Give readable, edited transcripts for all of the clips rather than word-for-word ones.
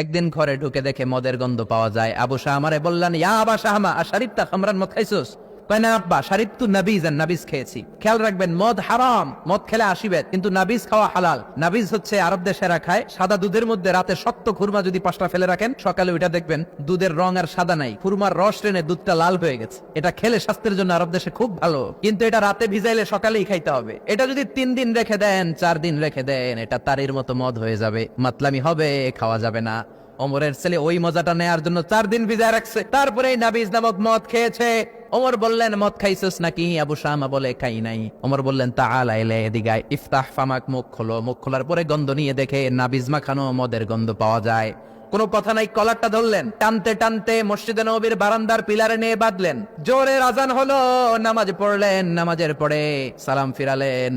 একদিন ঘরে ঢুকে দেখে মদের গন্ধ পাওয়া যায়। আবু শাহমারে বললেন, ইয়া আবা শাহমা আশারিবতা খামরান, মদ খাইছস? কয় না আব্বা, শারিবতু নাবিজান, নাবিজ খেয়েছি। খেয়াল রাখবেন, মদ হারাম, মদ খেলে আসিবেন, কিন্তু নাবিজ খাওয়া হালাল। নাবিজ হচ্ছে আরব দেশেরা খায়, সাদা দুধের মধ্যে রাতে শক্ত খুরমা যদি 5টা ফেলে রাখেন, সকালে ওইটা দেখবেন দুধের রং আর সাদা নাই, খুরমার রস টেনে দুধটা লাল হয়ে গেছে। এটা খেলে স্বাস্থ্যের জন্য আরব দেশে খুব ভালো, কিন্তু এটা রাতে ভিজাইলে সকালেই খাইতে হবে। এটা যদি 3 দিন রেখে দেন, 4 দিন রেখে দেন, এটা তারির মতো মদ হয়ে যাবে, মাতলামি হবে, খাওয়া যাবে না। ওমরের ছেলে ওই মজাটা নেয়ার জন্য 4 দিন ভিজায় রাখছে, তারপরে নাবিজ নামক মদ খেয়েছে। ওমর বললেন, মদ খাইছস নাকি? আবু শামা বলে, খাই নাই। ওমর বললেন, তাআলা ইলা, এদিকে আয়। ইফতাহ ফামাক, মুখ খোলো। মুখ খোলার পরে গন্ধ নিয়ে দেখে নাবিজ মাখানো মদের গন্ধ পাওয়া যায়। কোনো কথা নাই, কলারটা ধরলেন, টানতে টানতে মসজিদে নববীর বারান্দার পিলারে নিয়ে বাঁধলেন। জোরে আযান হলো, নামাজ পড়লেন। নামাজের পরে সালাম ফিরালেন।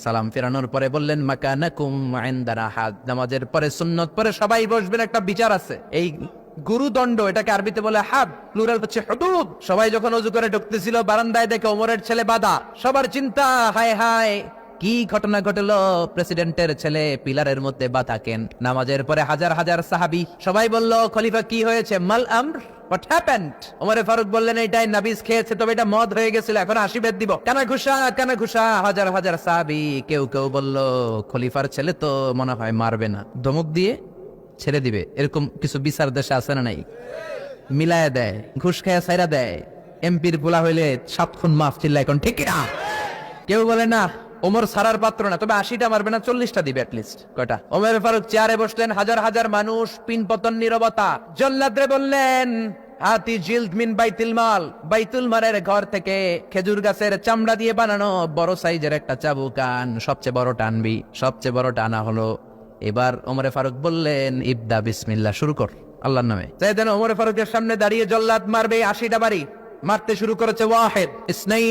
সালাম ফেরানোর পরে বললেন, মাকানাকুম ইনদানা হাদ। নামাজের পরে সুন্নত পরে সবাই বসবেন, একটা বিচার আছে। এই গুরুদণ্ড, এটাকে আরবিতে বলে হাদ, প্লুরাল হচ্ছে হুদুদ। সবাই যখন ওযু করে ঢুকতেছিল, বারান্দায় দেখে ওমরের ছেলে বাধা। সবার চিন্তা, হায় হায় কি ঘটনা ঘটলো, প্রেসিডেন্টের ছেলে পিলারের মধ্যে বাধা কেন? নামাজের পরে হাজার হাজার সাহাবী সবাই বলল, খলিফা কি হয়েছে? মাল আমর, হোয়াট হ্যাপেন্ড? ওমরে ফারুক বললেন, এটাই নাবিজ খেয়েছে, তবে এটা মদ হয়ে গেছিল, এখন আশীর্বাদ দিব। কানা ঘুষা, কানা ঘুষা। হাজার হাজার সাহাবী, কেউ কেউ বলল, খলিফার ছেলে তো মনে হয় মারবে না, ধমক দিয়ে ছেড়ে দিবে। এরকম কিছু বিচার দেশে আছে না নাই? মিলায় দেয়, ঘুষ খায়া ছাইরা দেয়। এমপির পোলা হইলে 7 খুন মাফ, চিল্লা এখন ঠিক না? কেউ বলে না, ওমর সারার পাত্র না, তবে 80টা মারবে না, 40টা দিবে অ্যাটলিস্ট। কয়টা? ওমর ফারুক চেয়ারে বসলেন, হাজার হাজার মানুষ, পিন পতন, নীরবতা। জল্লাদরে বললেন, হাতি জিলদ মিন বাইতুল মাল, বাইতুল মালের ঘর থেকে খেজুর গাছের চামড়া দিয়ে বানানো বড় সাইজের একটা চাবুক আন, সবচেয়ে বড় টানবি। সবচেয়ে বড় টানা হলো। এবার ওমরে ফারুক বললেন, ইবদা বিসমিল্লাহ, শুরু কর আল্লাহর নামে। চাইতেন ওমরে ফারুকের সামনে দাঁড়িয়ে জল্লাদ মারবে 80টা বাড়ি। মারতে শুরু করেছে, ওয়াহিদ, ইসনাই,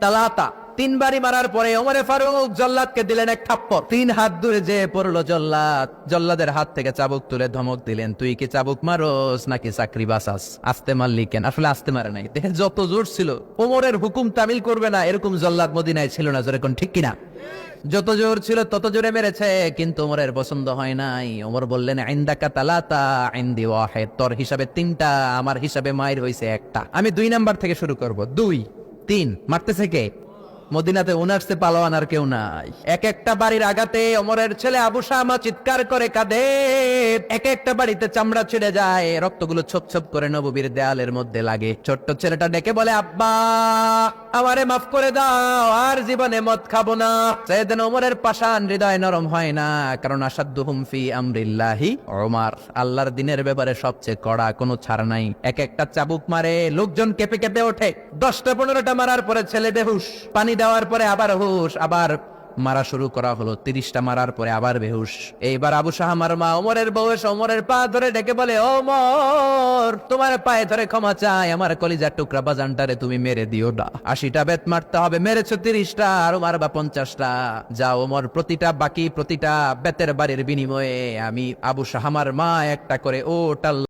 তালাতা। 3 বাড়ি মারার পরে ওমরে ফারুক জল্লাদকে দিলেন এক থাপ্পড়। 3 হাত দূরে যে পড়লো জল্লাদ। জল্লাদের হাত থেকে চাবুক তুলে ধমক দিলেন, তুই কি চাবুক মারোস নাকি চাকরি বাঁচাস? আস্তে মারলি কেন? আসলে আস্তে মারে নাই, দেখে যত জোর ছিল, ওমরের হুকুম তামিল করবে না এরকম জল্লাদ মদিনায় ছিল না। জোরে কোন ঠিক কিনা? যত জোর ছিল তত জোরে মেরেছে, কিন্তু ওমরের পছন্দ হয় নাই। ওমর বললেন, ইনদাকা তালাতা ইনদি ওয়াহিদ, তোর হিসাবে 3টা, আমার হিসাবে মায়ের হইছে 1টা। আমি 2 নাম্বার থেকে শুরু করব। 2, 3। মারতেছে কে? মদিনাতে ওনারসে পালোয়ান আর কেউ নাই। এক একটা বাড়ির আগাতে ওমরের ছেলে আবু শামা চিৎকার করে কাঁদে। এক একটা বাড়িতে চামড়া ছিঁড়ে যায়, রক্তগুলো ছোপ ছোপ করে নববীর দেয়ালের মধ্যে লাগে। ছোট্ট ছেলেটা ডেকে বলে, আব্বা আমারে মাফ করে দাও, আর জীবনে মদ খাবো না। সাইয়েদনা ওমরের পাষাণ হৃদয় নরম হয় না, কারণ আসাদ্দুহুম ফি আমরিল্লাহি ওমর, আল্লাহর দিনের ব্যাপারে সবচেয়ে কড়া, কোনো ছাড় নাই। এক একটা চাবুক মারে, লোকজন কেঁপে কেঁপে ওঠে। 10টা 15টা মারার পরে ছেলে বেহুশ, পানি দেওয়ার পরে আবার হুশ, আবার মারা শুরু করা হলো। 30টা মারার পরে আবার বেহুশ। এইবার আবু শাহমার মা ওমরের বউ এসে ওমরের পা ধরে ডেকে বলে, ওমর তোমার পায়ে ধরে ক্ষমা চাই, আমার কলিজার টুকরা বাজানটারে তুমি মেরে দিও না। 80টা বেত মারতে হবে, মেরেছো 30টা, আরো মারবা 50টা। যাও ওমর, প্রতিটা বেতের বাড়ির বিনিময়ে আমি আবু শাহমার মা একটা করে ওট